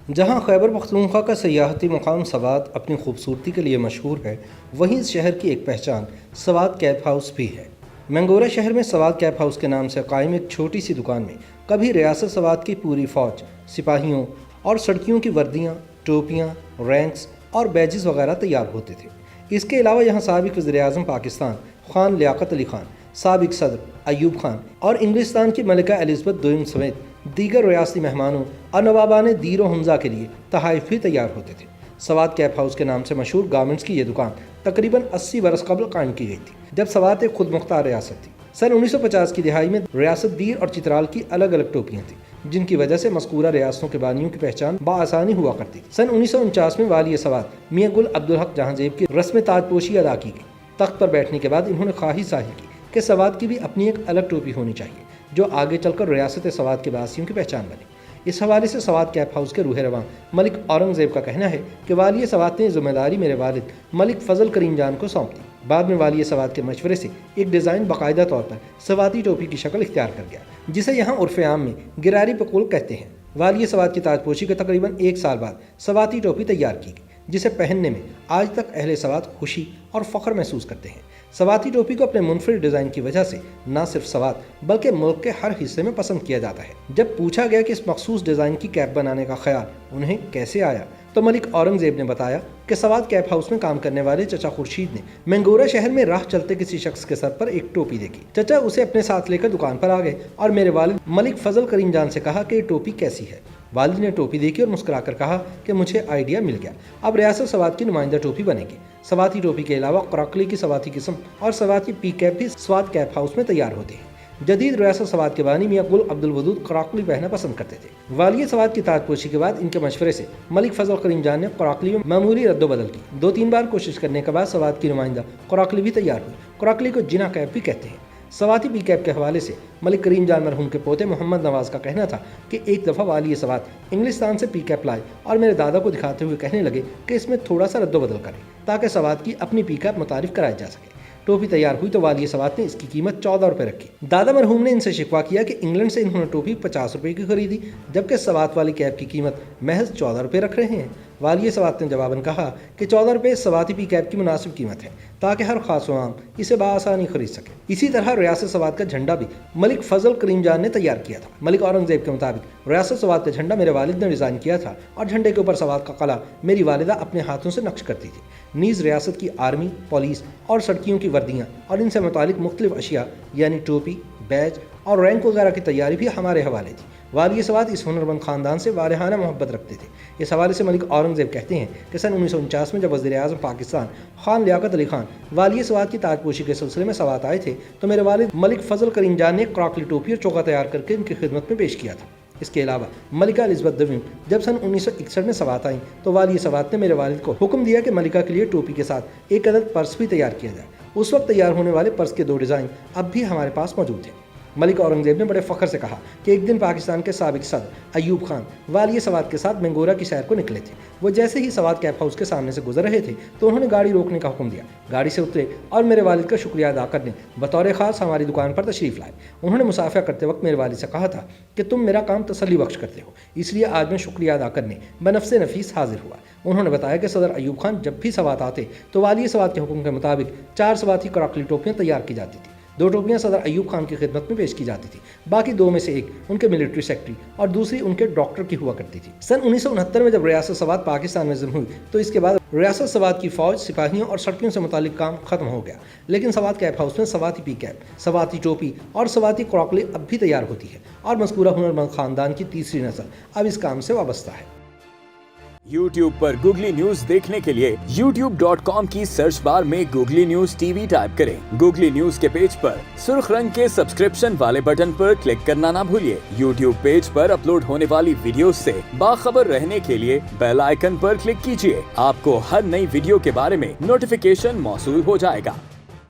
جہاں خیبر پختونخوا کا سیاحتی مقام سوات اپنی خوبصورتی کے لیے مشہور ہے، وہیں اس شہر کی ایک پہچان سوات کیپ ہاؤس بھی ہے۔ مینگورہ شہر میں سوات کیپ ہاؤس کے نام سے قائم ایک چھوٹی سی دکان میں کبھی ریاست سوات کی پوری فوج، سپاہیوں اور سڑکیوں کی وردیاں، ٹوپیاں، رینکس اور بیجز وغیرہ تیار ہوتے تھے۔ اس کے علاوہ یہاں سابق وزیر اعظم پاکستان خان لیاقت علی خان، سابق صدر ایوب خان اور انگلستان کی ملکہ الزبتھ دوئم سمیت دیگر ریاستی مہمانوں اور نوابان دیر و حمزہ کے لیے تحائف بھی تیار ہوتے تھے۔ سوات کیپ ہاؤس کے نام سے مشہور گارمنٹس کی یہ دکان تقریباً 80 برس قبل قائم کی گئی تھی، جب سوات ایک خود مختار ریاست تھی۔ سن 1950 کی دہائی میں ریاست دیر اور چترال کی الگ الگ ٹوپیاں تھیں، جن کی وجہ سے مذکورہ ریاستوں کے بانیوں کی پہچان بآسانی ہوا کرتی تھی۔ سن 1949 میں والی سوات میاں گل عبدالحق جہاں زیب کی رسم تاج پوشی ادا کی گئی۔ تخت پر بیٹھنے کے بعد انہوں نے خواہش ظاہر کی کہ سوات کی بھی اپنی ایک الگ ٹوپی ہونی چاہیے، جو آگے چل کر ریاست سوات کے باسیوں کی پہچان بنے۔ اس حوالے سے سوات کیپ ہاؤس کے روح رواں ملک اورنگ زیب کا کہنا ہے کہ والی سوات نے یہ ذمہ داری میرے والد ملک فضل کریم جان کو سونپ دی۔ بعد میں والی سوات کے مشورے سے ایک ڈیزائن باقاعدہ طور پر سواتی ٹوپی کی شکل اختیار کر گیا، جسے یہاں عرف عام میں گراری پکول کہتے ہیں۔ والی سوات کی تاج پوشی کے تقریباً 1 سال بعد سواتی ٹوپی تیار کی گئی، جسے پہننے میں آج تک اہل سوات خوشی اور فخر محسوس کرتے ہیں۔ سواتی ٹوپی کو اپنے منفرد ڈیزائن کی وجہ سے نہ صرف سوات بلکہ ملک کے ہر حصے میں پسند کیا جاتا ہے۔ جب پوچھا گیا کہ اس مخصوص ڈیزائن کی کیپ بنانے کا خیال انہیں کیسے آیا، تو ملک اورنگ زیب نے بتایا کہ سوات کیپ ہاؤس میں کام کرنے والے چچا خورشید نے مینگورہ شہر میں راہ چلتے کسی شخص کے سر پر ایک ٹوپی دیکھی۔ چچا اسے اپنے ساتھ لے کر دکان پر آ گئے اور میرے والد ملک فضل کریم جان سے کہا کہ یہ ٹوپی کیسی ہے۔ والد نے ٹوپی دیکھی اور مسکرا کر کہا کہ مجھے آئیڈیا مل گیا، اب ریاست سوات کی نمائندہ ٹوپی بنے گی۔ سواتی ٹوپی کے علاوہ کراکلی کی سواتی قسم اور سواتی پی کیپ بھی سوات کیپ ہاؤس میں تیار ہوتے ہیں۔ جدید ریاست سوات کے بانی میاں گل عبدالودود کراکلی پہننا پسند کرتے تھے۔ والی سوات کی تاج پوشی کے بعد ان کے مشورے سے ملک فضل کریم جان نے کراکلی میں معمولی رد و بدل کی۔ 2-3 بار کوشش کرنے کے بعد سوات کی نمائندہ کراکلی بھی تیار ہوئی۔ کراکلی کو جنا کیپ بھی کہتے ہیں۔ سواتی پی کیپ کے حوالے سے ملک کریم جان مرحوم کے پوتے محمد نواز کا کہنا تھا کہ ایک دفعہ والی سوات انگلستان سے پی کیپ لائے اور میرے دادا کو دکھاتے ہوئے کہنے لگے کہ اس میں تھوڑا سا رد و بدل کریں تاکہ سوات کی اپنی پی کیپ متعارف کرائی جا سکے۔ ٹوپی تیار ہوئی تو والی سوات نے اس کی قیمت 14 روپے رکھی۔ دادا مرحوم نے ان سے شکوہ کیا کہ انگلینڈ سے انہوں نے ٹوپی 50 روپے کی خریدی، جبکہ سوات والی کیپ کی قیمت محض 14 روپے رکھ رہے ہیں۔ والی سوات نے جواباً کہا کہ 14 روپے سواتی پی کیپ کی مناسب قیمت ہے تاکہ ہر خاص و عام اسے بآسانی خرید سکے۔ اسی طرح ریاست سوات کا جھنڈا بھی ملک فضل کریم جان نے تیار کیا تھا۔ ملک اورنگ زیب کے مطابق ریاست سوات کا جھنڈا میرے والد نے ڈیزائن کیا تھا اور جھنڈے کے اوپر سوات کا قلعہ میری والدہ اپنے ہاتھوں سے نقش کرتی تھی۔ نیز ریاست کی آرمی، پولیس اور سڑکیوں کی وردیاں اور ان سے متعلق مختلف اشیاء یعنی ٹوپی، بیج اور رینک وغیرہ کی تیاری بھی ہمارے حوالے تھی۔ والی سوات اس ہنرمند خاندان سے وارحانہ محبت رکھتے تھے۔ اس حوالے سے ملک اورنگ زیب کہتے ہیں کہ سن 1949 میں جب وزیر اعظم پاکستان خان لیاقت علی خان والی سوات کی تاج پوشی کے سلسلے میں سوات آئے تھے تو میرے والد ملک فضل کریم جان نے کراکلی ٹوپی اور چوکا تیار کر کے ان کی خدمت میں پیش کیا تھا۔ اس کے علاوہ ملکہ الزبتھ دوئم جب سن 1961 میں سوات آئیں تو والی سوات نے میرے والد کو حکم دیا کہ ملکہ کے لیے ٹوپی کے ساتھ ایک عدد پرس بھی تیار کیا جائے۔ اس وقت تیار ہونے والے پرس کے 2 ڈیزائن اب بھی ہمارے پاس موجود ہیں۔ ملک اورنگ زیب نے بڑے فخر سے کہا کہ ایک دن پاکستان کے سابق صدر ایوب خان والی سوات کے ساتھ مینگورہ کی سیر کو نکلے تھے۔ وہ جیسے ہی سوات کیپ ہاؤس کے سامنے سے گزر رہے تھے تو انہوں نے گاڑی روکنے کا حکم دیا۔ گاڑی سے اترے اور میرے والد کا شکریہ ادا کرنے بطور خاص ہماری دکان پر تشریف لائے۔ انہوں نے مسافہ کرتے وقت میرے والد سے کہا تھا کہ تم میرا کام تسلی بخش کرتے ہو، اس لیے آج میں شکریہ ادا کرنے بنفس نفیس حاضر ہوا۔ انہوں نے بتایا کہ صدر ایوب خان جب بھی سوات آتے تو والی سوات کے حکم کے مطابق 4 سواتی کراکلی ٹوپیاں تیار کی جاتی تھی۔ 2 ٹوپیاں صدر ایوب خان کی خدمت میں پیش کی جاتی تھی، باقی 2 میں سے ایک ان کے ملٹری سیکٹری اور دوسری ان کے ڈاکٹر کی ہوا کرتی تھی۔ سن 1969 میں جب ریاست سوات پاکستان میں ضم ہوئی تو اس کے بعد ریاست سوات کی فوج، سپاہیوں اور سڑکیوں سے متعلق کام ختم ہو گیا، لیکن سوات کیپ ہاؤس میں سواتی پی کیپ، سواتی ٹوپی اور سواتی کراکلی اب بھی تیار ہوتی ہے اور مذکورہ ہنرمند خاندان کی تیسری نسل اب اس کام سے وابستہ ہے۔ YouTube پر گوگلی نیوز دیکھنے کے لیے youtube.com کی سرچ بار میں googly news T V type کریں۔ گوگلی نیوز کے پیج پر سرخ رنگ کے سبسکرپشن والے بٹن پر کلک کرنا نہ بھولیے۔ YouTube پیج پر اپلوڈ ہونے والی ویڈیوز سے باخبر رہنے کے لیے بیل آئیکن پر کلک کیجیے۔ آپ کو ہر نئی ویڈیو کے بارے میں نوٹیفیکیشن موصول ہو جائے گا۔